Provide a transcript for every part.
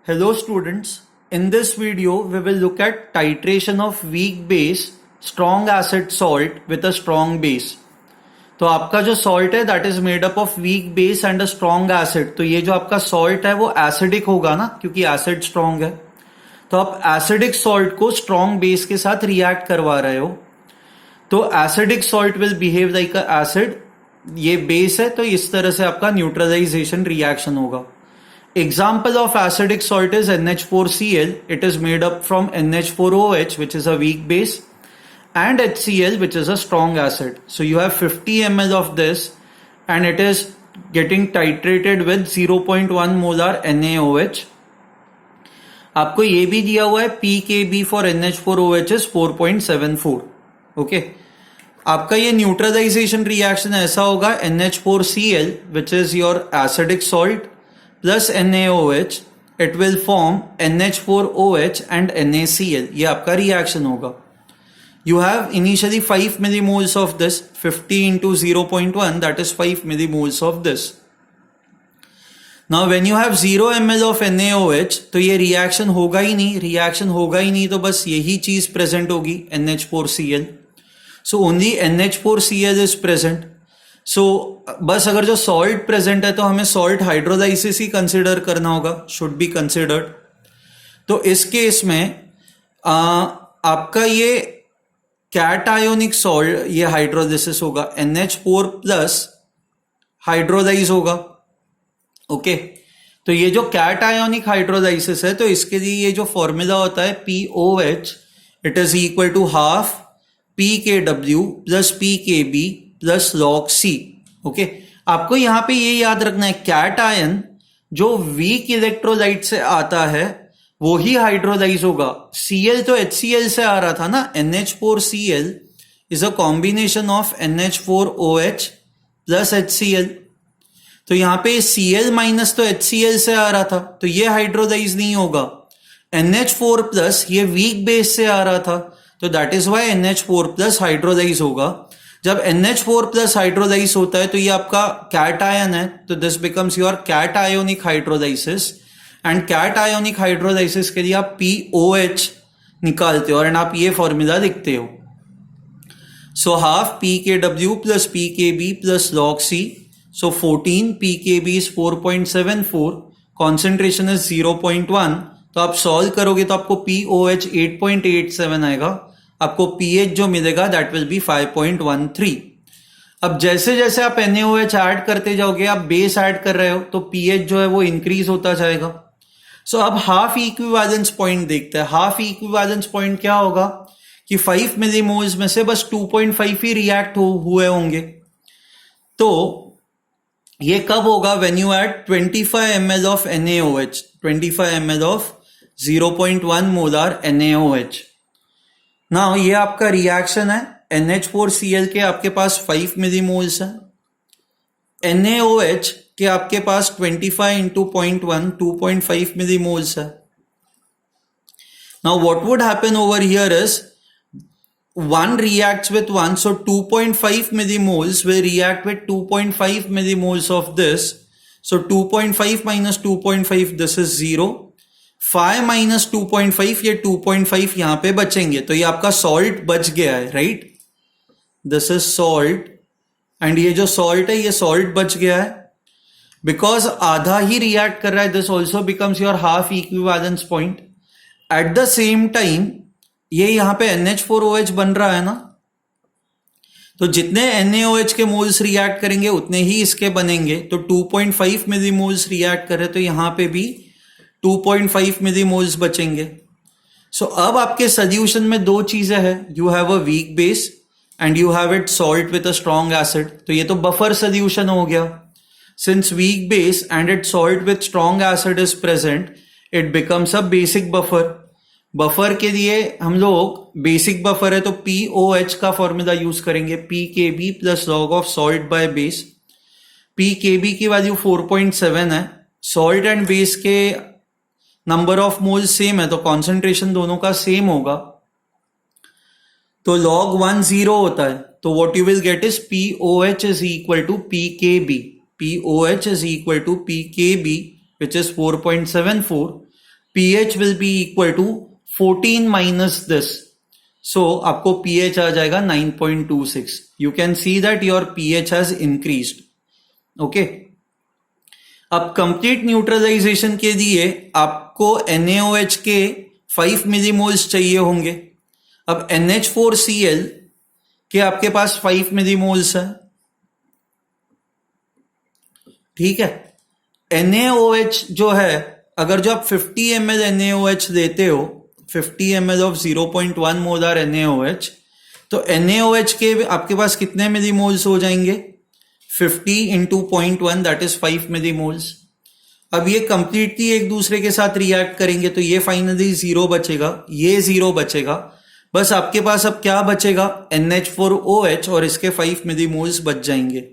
Hello students, in this video we will look at titration of weak base, strong acid salt with a strong base. तो आपका जो salt है that is made up of weak base and a strong acid. तो ये जो आपका salt है वो acidic होगा ना, क्योंकि acid strong है. तो आप acidic salt को strong base के साथ react करवा रहे हो. तो acidic salt will behave like a acid. ये base है तो इस तरह से आपका neutralization reaction होगा. Example of acidic salt is NH4Cl. It is made up from NH4OH, which is a weak base, and HCl, which is a strong acid. So you have 50 ml of this, and it is getting titrated with 0.1 molar NaOH. आपको ये भी दिया हुआ है pKb for NH4OH is 4.74. Okay. आपका ये neutralisation reaction ऐसा होगा NH4Cl, which is your acidic salt, plus NaOH, it will form NH4OH and NaCl. ये आपका रिएक्शन होगा. You have initially 5 millimoles of this, 50 into 0.1, that is 5 millimoles of this. Now when you have 0 ml of NaOH, तो ये reaction होगा ही नहीं, तो बस यही चीज प्रेजेंट होगी NH4Cl. So only NH4Cl is present. So बस अगर जो सॉल्ट प्रेजेंट है तो हमें सॉल्ट हाइड्रोलाइसिस ही कंसिडर करना होगा, शुड बी कंसिडर्ड. तो इस केस में आपका ये कैट आयोनिक सॉल्ट ये हाइड्रोलाइसिस होगा, NH4 प्लस हाइड्रोलाइज होगा. ओके, तो ये जो कैट आयोनिक हाइड्रोलाइसिस है तो इसके लिए ये जो फॉर्मूला होता है POH, it is equal to half PKW plus PKB plus log C. Okay, आपको यहां पे ये याद रखना है कैट आयन जो वीक इलेक्ट्रोलाइट से आता है वो ही हाइड्रोलाइज होगा. Cl तो HCl से आ रहा था ना, NH4Cl is a combination of NH4OH plus HCl. तो यहां पे Cl माइनस तो HCl से आ रहा था, तो ये हाइड्रोलाइज नहीं होगा. NH4 प्लस ये वीक बेस से आ रहा था, तो that is why NH4 plus hydrolyse होगा. जब NH4 प्लस हाइड्रोलाइज होता है तो ये आपका कैट आयन है, तो this becomes your cationic hydrolysis. And cationic hydrolysis के लिए आप POH निकालते हो एंड आप ये फॉर्मूला लिखते हो. So half PKW plus PKB plus log C. So 14 PKB is 4.74, concentration is 0.1. तो आप सॉल्व करोगे तो आपको POH 8.87 आएगा. आपको pH जो मिलेगा दैट विल बी 5.13. अब जैसे जैसे आप NaOH ऐड करते जाओगे, आप बेस ऐड कर रहे हो, तो pH जो है वो इंक्रीज होता जाएगा. सो अब हाफ इक्विवेलेंस पॉइंट देखते हैं. हाफ इक्विवेलेंस पॉइंट क्या होगा कि 5 मिलीमोल्स में से बस 2.5 ही रिएक्ट हुए होंगे. तो ये कब होगा? When you add 25 ml of NaOH, 25 ml of 0.1 molar NaOH. Now ये आपका रिएक्शन है. NH4Cl के आपके पास 5 मिलीमोल्स है, NaOH के आपके पास 25 into 0.1 2.5 मिलीमोल्स है. Now what would happen over here is one reacts with one, so 2.5 millimoles will react with 2.5 millimoles of this. So 2.5 minus 2.5, this is 0. 5 minus 2.5, ये 2.5 यहां पे बचेंगे, तो ये आपका सॉल्ट बच गया है, right? This is salt, and ये जो सॉल्ट है ये सॉल्ट बच गया है बिकॉज आधा ही रिएक्ट कर रहा है. This also becomes your half equivalence point. At the same time ये यहां पे NH4OH बन रहा है ना, तो जितने NaOH के मोल्स रिएक्ट करेंगे उतने ही इसके बनेंगे. तो 2.5 मिलीमोल्स रिएक्ट कर रहे, तो यहां पे भी 2.5 मिलीमोल्स बचेंगे. सो अब आपके सोल्यूशन में दो चीजें हैं. You have a weak base and you have it salt with a strong acid. तो ये तो बफर सोल्यूशन हो गया. Since weak base and it salt with strong acid is present, it becomes a basic buffer. Buffer के लिए हम लोग basic buffer है तो POH का फॉर्मूला यूज करेंगे, PKB plus log of salt by base. PKB की वैल्यू 4.7 है. सॉल्ट एंड बेस के नंबर ऑफ मोल्स सेम है, तो कॉन्सेंट्रेशन दोनों का सेम होगा. तो log 1 0 होता है, तो what you will get is POH is equal to PKB. POH is equal to PKB, which is 4.74. pH will be equal to 14 minus this. So आपको pH आ जाएगा 9.26. You can see that your pH has increased. Okay. अब complete neutralisation के लिए आपको NaOH के 5 millimoles चाहिए होंगे. अब NH4Cl के आपके पास 5 मिलीमोल्स है. ठीक है. NaOH जो है, अगर जो आप 50 ml NaOH देते हो, 50 ml of 0.1 मोलर NaOH, तो NaOH के आपके पास कितने मिलीमोल्स हो जाएंगे? 50 into 0.1 दैट इज 5 मिलीमोल्स. अब ये कंप्लीटली एक दूसरे के साथ रिएक्ट करेंगे तो ये फाइनली जीरो बचेगा, ये जीरो बचेगा. बस आपके पास अब क्या बचेगा? NH4OH और इसके 5 मिलीमोल्स बच जाएंगे.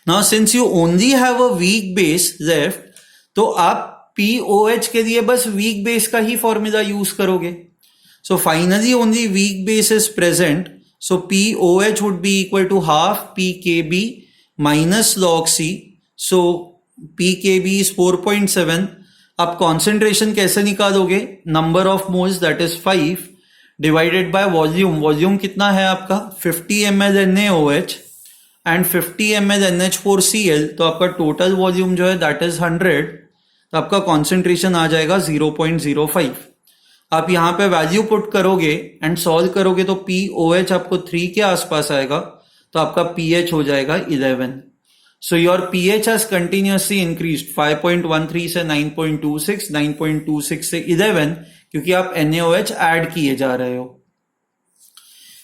Now since you only have a weak base left, तो आप POH के लिए बस वीक बेस का ही फॉर्मूला यूज करोगे. So finally only weak base is present. So POH would be equal to half pKb minus log C. So pKb is 4.7. आप concentration कैसे निकालोगे? Number of moles that is 5 divided by volume. Volume कितना है आपका? 50 ml NaOH and 50 ml NH4Cl. तो आपका total volume जो है that is 100. तो आपका concentration आ जाएगा 0.05. आप यहां पे वैल्यू पुट करोगे एंड सॉल्व करोगे तो POH आपको 3 के आसपास आएगा, तो आपका pH हो जाएगा 11. So your pH has continuously increased 5.13 से 9.26, 9.26 से 11, क्योंकि आप NaOH ऐड किए जा रहे हो.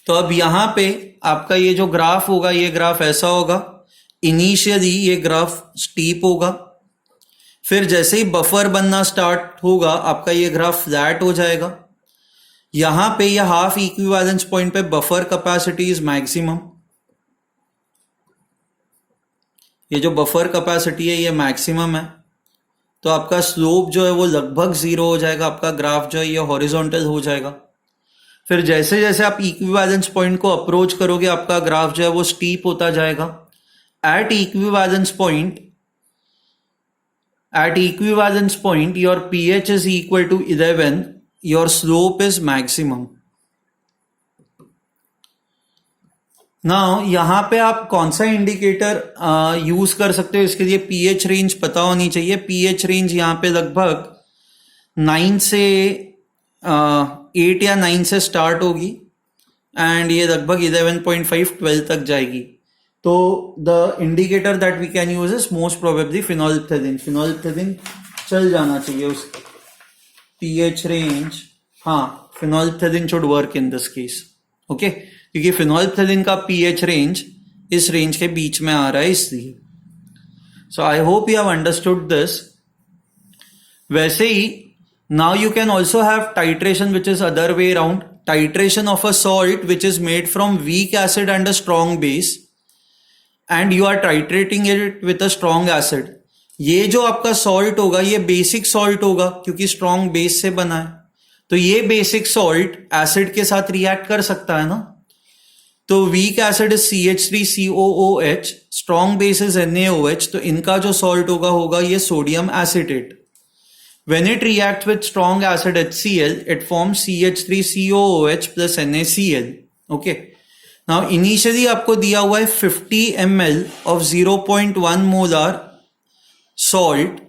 तो अब यहां पे आपका ये जो ग्राफ होगा, ये ग्राफ ऐसा होगा. इनिशियली ये ग्राफ स्टीप होगा, फिर जैसे ही बफर बनना स्टार्ट होगा आपका ये ग्राफ फ्लैट हो जाएगा. यहां पे ये हाफ इक्विवेलेंस पॉइंट पे बफर कैपेसिटी इज मैक्सिमम. ये जो बफर कैपेसिटी है ये मैक्सिमम है, तो आपका स्लोप जो है वो लगभग जीरो हो जाएगा. आपका ग्राफ जो है ये हॉरिजॉन्टल हो जाएगा. फिर जैसे जैसे आप इक्विवेलेंस पॉइंट को अप्रोच करोगे आपका ग्राफ जो है वो स्टीप होता जाएगा. At equivalence point your pH is equal to 11, your slope is maximum. Now यहां पे आप कौन सा इंडिकेटर यूज कर सकते हो? इसके लिए pH रेंज पता होनी चाहिए. pH रेंज यहां पे लगभग 9 से 8 या 9 से स्टार्ट होगी एंड ये लगभग 11.5 12 तक जाएगी. तो the indicator that we can use is most probably phenolphthalein. Phenolphthalein चल जाना चाहिए उस pH रेंज. हाँ, phenolphthalein should work in this case. Okay, क्योंकि फिनोल्फ्थेलिन का pH रेंज इस रेंज के बीच में आ रहा है इसलिए. So I hope you have understood this. वैसे ही now you can also have titration which is other way around. Titration of a salt which is made from weak acid and a strong base and you are titrating it with a strong acid. ये जो आपका salt होगा ये basic salt होगा क्योंकि strong base से बना है. तो ये बेसिक सॉल्ट एसिड के साथ रिएक्ट कर सकता है ना. तो weak acid is CH3COOH, strong base is NaOH. तो इनका जो सॉल्ट होगा ये sodium acetate. When it reacts with strong acid HCl, it forms CH3COOH plus NaCl. Okay. Now initially आपको दिया हुआ है 50 ml of 0.1 molar salt.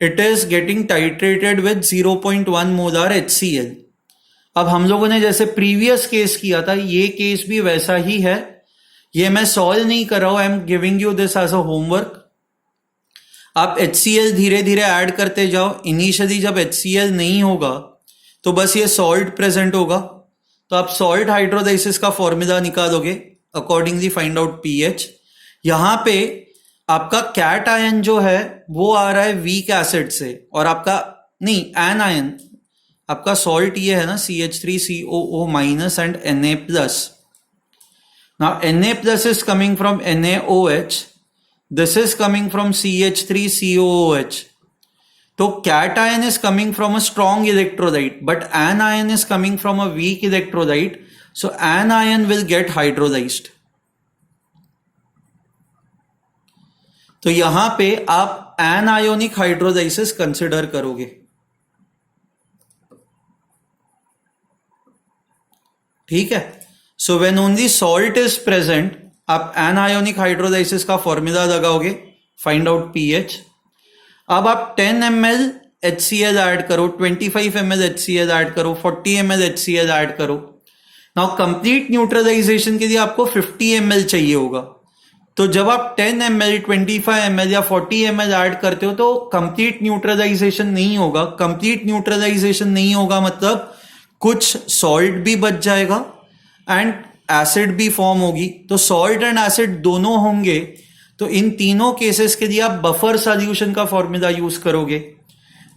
It is getting titrated with 0.1 molar HCl. अब हम लोगों ने जैसे प्रीवियस केस किया था, ये केस भी वैसा ही है. ये मैं सॉल्व नहीं कर रहा हूं, I am giving you this as a homework. आप HCl धीरे धीरे ऐड करते जाओ. इनिशियली जब HCl नहीं होगा तो बस ये सॉल्ट प्रेजेंट होगा. तो आप सॉल्ट हाइड्रोलाइसिस का फॉर्मूला निकालोगे, अकॉर्डिंगली फाइंड आउट pH. यहां पे आपका कैट आयन जो है वो आ रहा है वीक एसिड से, और आपका नहीं एन आयन, आपका सॉल्ट ये है ना CH3COO minus and Na plus. Now Na plus is coming from NaOH, this is coming from CH3COOH. तो cation is coming from a strong electrolyte, but anion is coming from a weak electrolyte. So anion will get hydrolyzed. तो यहां पे आप anionic hydrolysis consider करोगे. ठीक है। So when only salt is present, आप anionic hydrolysis का formula लगाओगे, फाइंड आउट पीएच। अब आप 10 ml HCl ऐड करो, 25 ml HCl ऐड करो, 40 ml HCl ऐड करो। नाउ कंप्लीट न्यूट्रलाइजेशन के लिए आपको 50 ml चाहिए होगा। तो जब आप 10 ml, 25 ml या 40 ml ऐड करते हो तो कंप्लीट न्यूट्रलाइजेशन नहीं होगा। कंप्लीट न्यूट्रलाइजेशन नहीं होगा मतलब कुछ सॉल्ट भी बच जाएगा एंड एसिड भी फॉर्म होगी। तो सॉल्ट एंड एसिड दोनों होंगे, तो इन तीनों केसेस के लिए आप बफर सॉल्यूशन का फॉर्मूला यूज करोगे,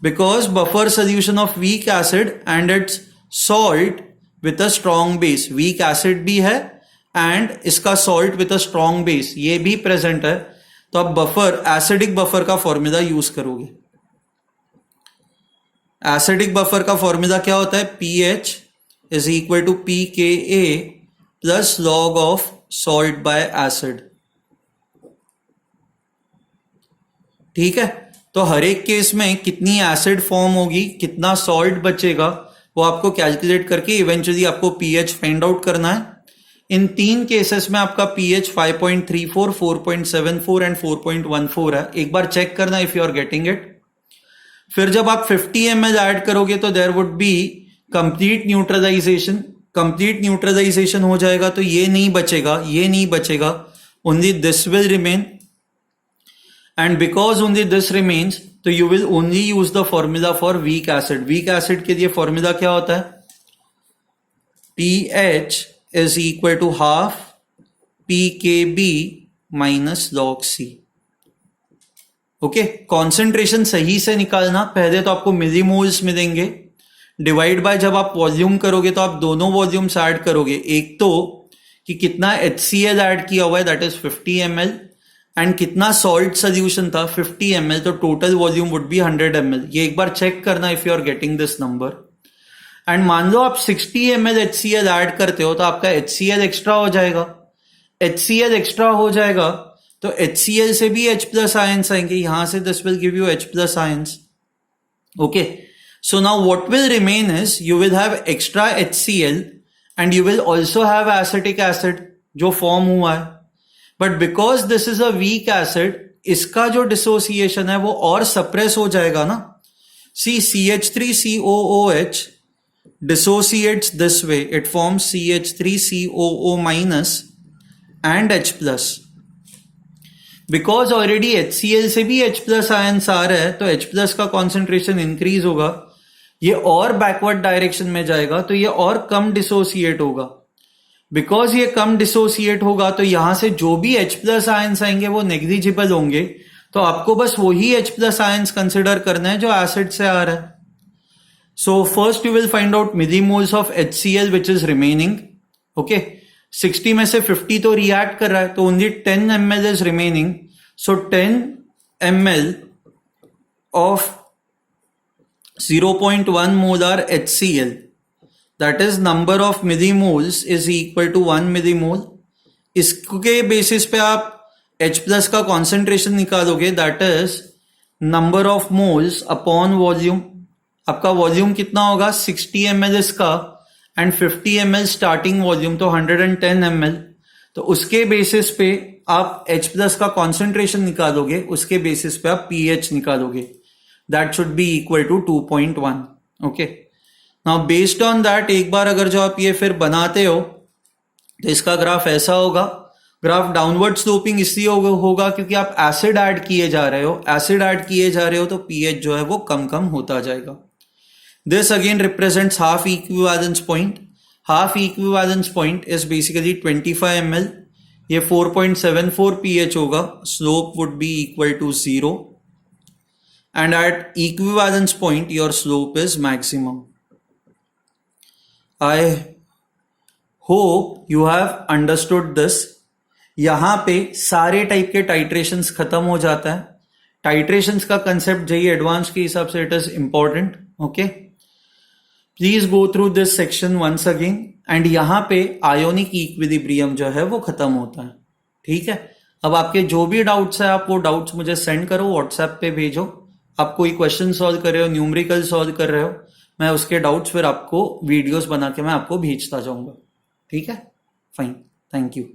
because buffer solution of weak acid and its salt with a strong base. Weak acid भी है एंड इसका salt with a strong base ये भी प्रेजेंट है, तो आप बफर, एसिडिक बफर का फॉर्मूला यूज करोगे। एसिडिक बफर का फॉर्मूला क्या होता है? pH is equal to pKa plus log of salt by acid. ठीक है, तो हर एक केस में कितनी एसिड फॉर्म होगी, कितना सॉल्ट बचेगा, वो आपको कैलकुलेट करके इवेंचुअली आपको pH फाइंड आउट करना है। इन तीन केसेस में आपका pH 5.34, 4.74 एंड 4.14 है। एक बार चेक करना if you are getting it. फिर जब आप 50 ml ऐड करोगे तो there would be complete neutralisation. Complete neutralisation हो जाएगा तो ये नहीं बचेगा, ये नहीं बचेगा, only this will remain. And because only this remains, तो you will only use the formula for weak acid. Weak acid के लिए फॉर्मूला क्या होता है? pH is equal to half pKb minus log C। Okay, concentration सही से निकालना। पहले तो आपको मिलीमोल्स मिलेंगे, डिवाइड बाय जब आप वॉल्यूम करोगे तो आप दोनों वॉल्यूम्स ऐड करोगे। एक तो कि कितना HCl ऐड किया हुआ है, दैट इज 50 ml, एंड कितना सॉल्ट सोल्यूशन था 50 ml, तो total volume would be 100 ml। ये एक बार चेक करना if you are getting this number. And मान लो आप 60 ml HCl ऐड करते हो तो आपका HCl एक्स्ट्रा हो जाएगा। HCl एक्स्ट्रा हो जाएगा तो HCl से भी H प्लस आयंस आएंगे, यहां से this will give you H plus ions. Okay, so now what will remain is you will have extra HCl and you will also have acetic acid जो form हुआ है। But because this is a weak acid, इसका जो dissociation है वो और suppress हो जाएगा ना। सी CH3COOH dissociates this way, it forms CH3COO minus and H plus। Because already HCl से भी H प्लस आयंस आ रहा है तो H प्लस का कॉन्सेंट्रेशन इंक्रीज होगा, ये और बैकवर्ड डायरेक्शन में जाएगा तो ये और कम डिसोसिएट होगा। बिकॉज ये कम डिसोसिएट होगा तो यहां से जो भी H प्लस आयंस आएंगे वो नेग्लिजिबल होंगे, तो आपको बस वही H प्लस आयंस कंसिडर करना है जो एसिड से आ रहा है। So first you will find out millimoles of HCl which is remaining. Okay, 60 में से 50 तो react कर रहा है तो only 10 ml is remaining. So 10 ml of 0.1 molar HCl, that is number of millimoles is equal to 1 millimole. इसके basis पे आप H plus का concentration निकालोगे, that is number of moles upon volume। आपका वॉल्यूम कितना होगा? 60 ml इसका and 50 ml starting volume, तो 110 ml। तो उसके बेसिस पे आप H प्लस का कॉन्सेंट्रेशन निकालोगे, उसके बेसिस पे आप pH निकालोगे, that should be equal to 2.1। Okay, now based on that एक बार अगर जो आप ये फिर बनाते हो तो इसका ग्राफ ऐसा होगा। ग्राफ डाउनवर्ड स्लोपिंग इसलिए होगा क्योंकि आप एसिड ऐड किए जा रहे हो, एसिड ऐड किए जा रहे हो तो pH जो है वो कम कम होता जाएगा। This again represents half equivalence point. Half equivalence point is basically 25 ml. ये 4.74 pH होगा, slope would be equal to 0, and at equivalence point your slope is maximum. I hope you have understood this. यहाँ पे सारे type के titrations खत्म हो जाता है। टाइट्रेशंस का कंसेप्ट JEE एडवांस के हिसाब से it is important. Okay, please go through this section once again, and यहां पे आयोनिक इक्विलिब्रियम जो है वो खत्म होता है। ठीक है, अब आपके जो भी डाउट्स है आप वो डाउट्स मुझे सेंड करो, व्हाट्सएप पे भेजो। आप कोई क्वेश्चन सॉल्व कर रहे हो, न्यूमेरिकल सॉल्व कर रहे हो, मैं उसके डाउट्स फिर आपको वीडियोस बना के मैं आपको भेजता जाऊंगा। ठीक है, फाइन, थैंक यू।